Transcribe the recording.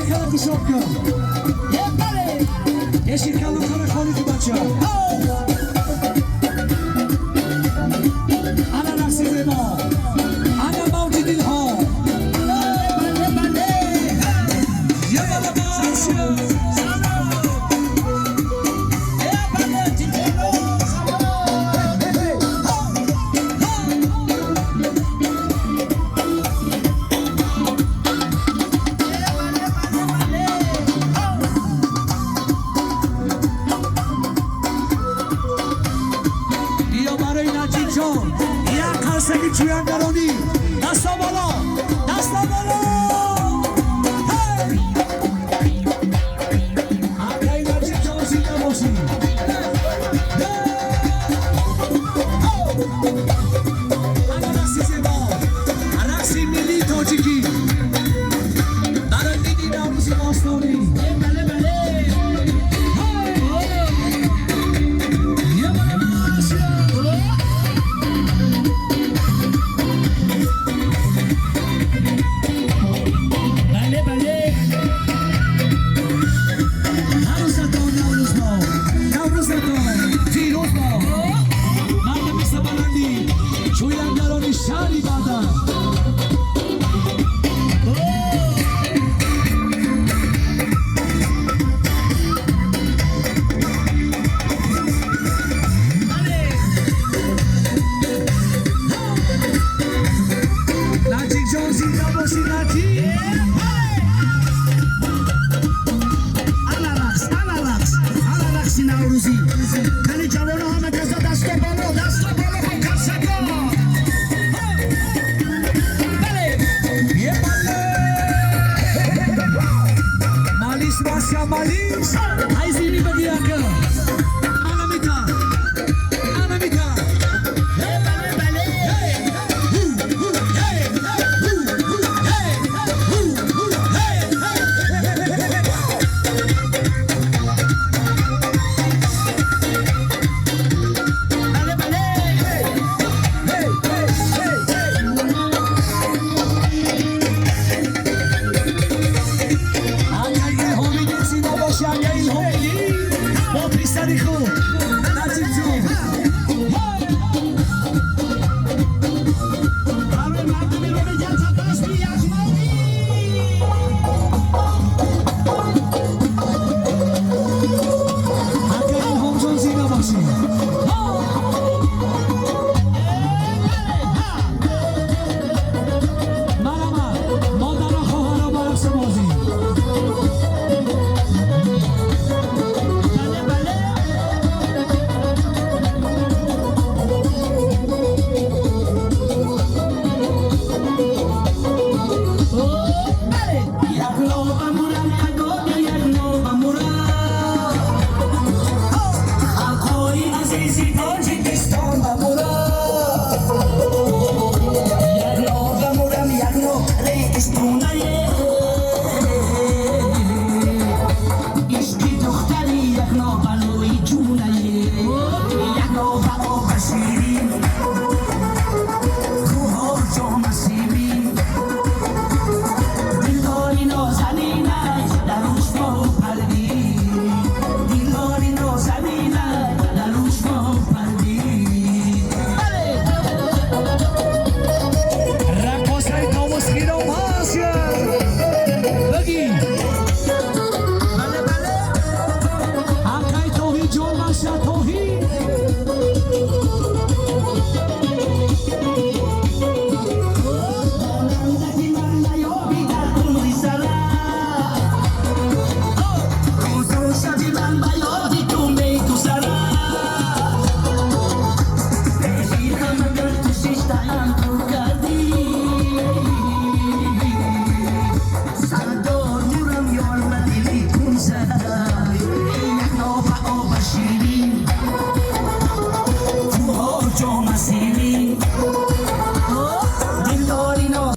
کلا کشوکا یه شیرکلو کنه خالی تو بچه انا رقص زیبا انا موج دل ها یه بالا باشه سگی چویان درونی دستا بالا دستا بالا حتی این نجیب جوازی نباشی انا رقصی زیبا رقصی ملی تاجیکی برای دیدی نوروزی باستانی بله بله شادی بادا ناجی جوزی نباشی ناجی انا رقص نوروزی کلی جوان همه کسا دستا بالا با کسکا Masya malis, hai sini bagi aku. Anamita, Anamita. Hey, bale bale. Hey, hey, bale bale. Hey.